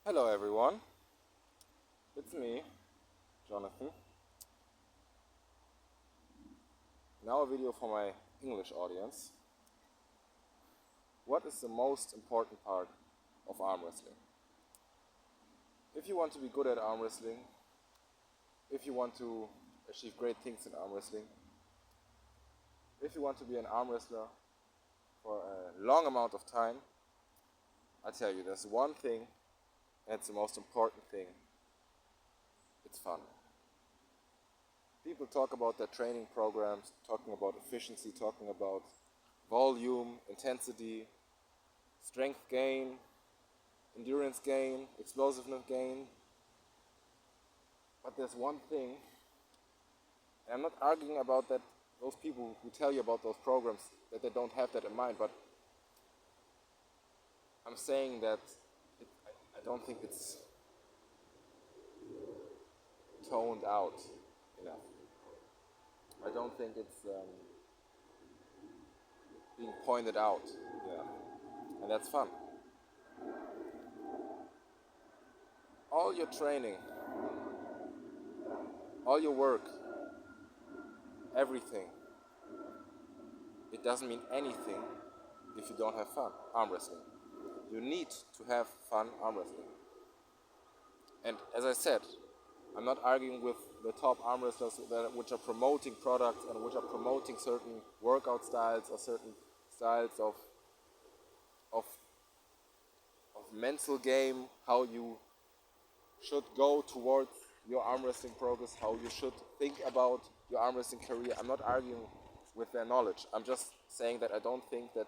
Hello everyone, it's me, Jonathan. Now a video for my English audience. What is the most important part of arm wrestling? If you want to be good at arm wrestling, if you want to achieve great things in arm wrestling, if you want to be an arm wrestler for a long amount of time, I tell you there's one thing, and it's the most important thing. It's fun. People talk about their training programs, talking about efficiency, talking about volume, intensity, strength gain, endurance gain, explosiveness gain. But there's one thing, and I'm not arguing about that, those people who tell you about those programs, that they don't have that in mind, but I'm saying that I don't think it's toned out enough. I don't think it's being pointed out enough. And that's fun. All your training, all your work, everything, it doesn't mean anything if you don't have fun arm wrestling. You need to have fun arm wrestling. And as I said, I'm not arguing with the top arm wrestlers which are promoting products and which are promoting certain workout styles or certain styles of mental game, how you should go towards your arm wrestling progress, how you should think about your arm wrestling career. I'm not arguing with their knowledge. I'm just saying that I don't think that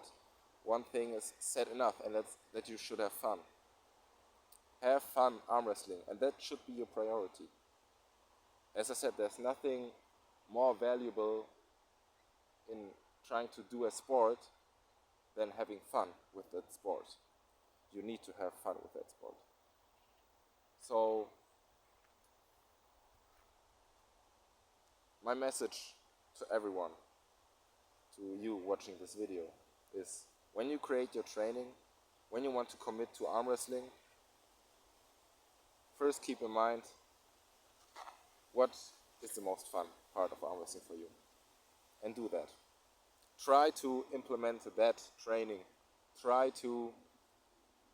one thing is said enough, and that's that you should have fun. Have fun arm wrestling, and that should be your priority. As I said, there's nothing more valuable in trying to do a sport than having fun with that sport. You need to have fun with that sport. So, my message to everyone, to you watching this video, is when you create your training, when you want to commit to arm wrestling, first keep in mind what is the most fun part of arm wrestling for you, and do that. Try to implement that training. Try to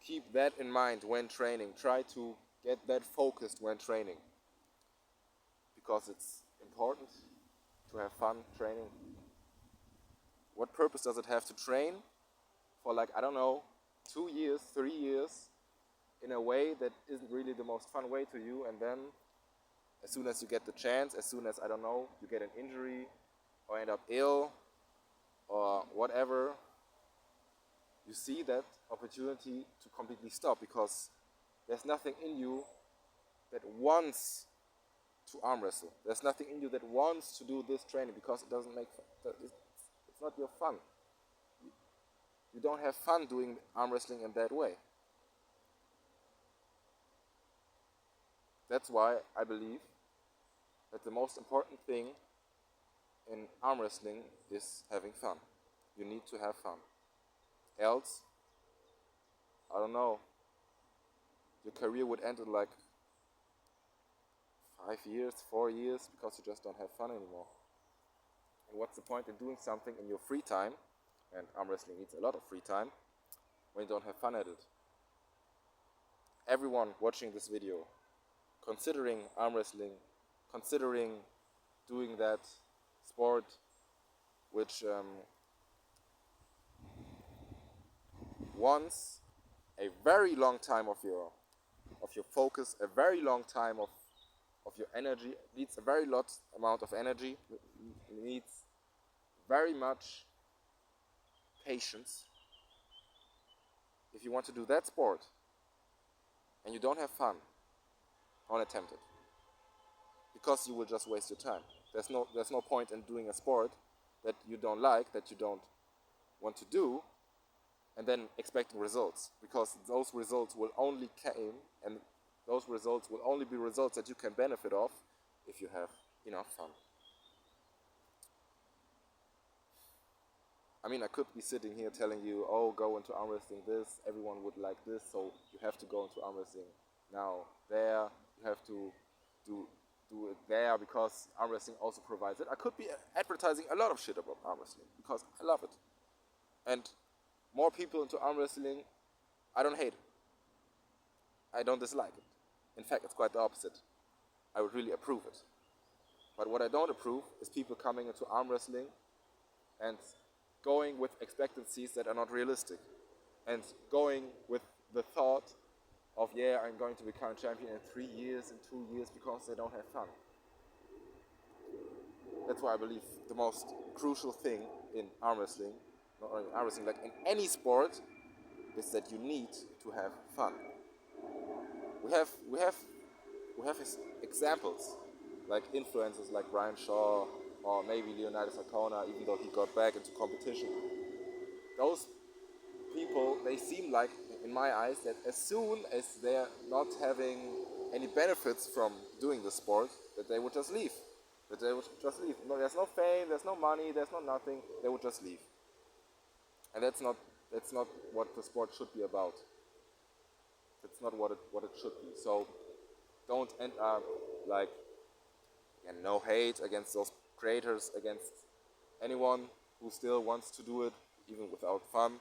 keep that in mind when training. Try to get that focused when training, because it's important to have fun training. What purpose does it have to train for, like, I don't know, 2 years, 3 years in a way that isn't really the most fun way to you, and then as soon as you get the chance, as soon as, I don't know, you get an injury or end up ill or whatever, you see that opportunity to completely stop, because there's nothing in you that wants to arm wrestle. There's nothing in you that wants to do this training, because it doesn't make fun. It's not your fun. You don't have fun doing arm wrestling in that way. That's why I believe that the most important thing in arm wrestling is having fun. You need to have fun. Else, I don't know, your career would end in like 5 years, 4 years, because you just don't have fun anymore. And what's the point in doing something in your free time, and arm wrestling needs a lot of free time, when you don't have fun at it? Everyone watching this video, considering arm wrestling, considering doing that sport which wants a very long time of your focus, a very long time of your energy, needs a very lot amount of energy, needs very much patience. If you want to do that sport and you don't have fun, don't attempt it, because you will just waste your time. There's no point in doing a sport that you don't like, that you don't want to do, and then expecting results, because those results will only come, and those results will only be results that you can benefit of if you have enough fun. I mean, I could be sitting here telling you, oh, go into arm wrestling this, everyone would like this, so you have to go into arm wrestling now there. You have to do it there because arm wrestling also provides it. I could be advertising a lot of shit about arm wrestling because I love it. And more people into arm wrestling, I don't hate it. I don't dislike it. In fact, it's quite the opposite. I would really approve it. But what I don't approve is people coming into arm wrestling and going with expectancies that are not realistic. And going with the thought of, yeah, I'm going to become champion in 3 years, in 2 years, because they don't have fun. That's why I believe the most crucial thing in arm wrestling, not only in arm wrestling, like in any sport, is that you need to have fun. We have examples, like influencers like Brian Shaw or maybe Leonidas Arcona, even though he got back into competition. Those people, they seem like, in my eyes, that as soon as they're not having any benefits from doing the sport, that they would just leave. No, there's no fame, there's no money, there's no nothing. They would just leave. And that's not what the sport should be about. That's not what it should be. So don't end up like, and no hate against those creators, against anyone who still wants to do it even without fun.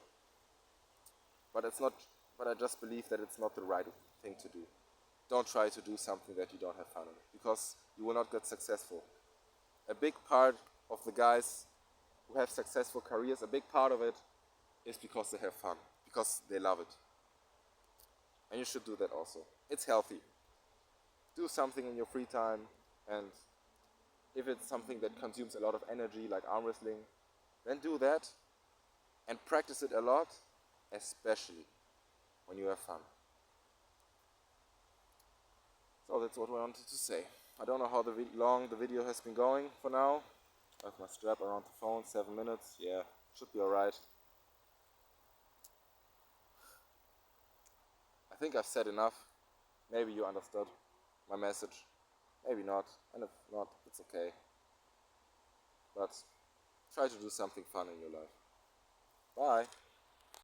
But I just believe that it's not the right thing to do. Don't try to do something that you don't have fun in, because you will not get successful. A big part of the guys who have successful careers, a big part of it is because they have fun, because they love it. And you should do that also. It's healthy. Do something in your free time, and if it's something that consumes a lot of energy, like arm wrestling, then do that and practice it a lot, especially when you have fun. So that's what I wanted to say. I don't know how long the video has been going for now. I have my strap around the phone, 7 minutes. Yeah, should be alright. I think I've said enough. Maybe you understood my message. Maybe not. And if not, it's okay. But try to do something fun in your life. Bye.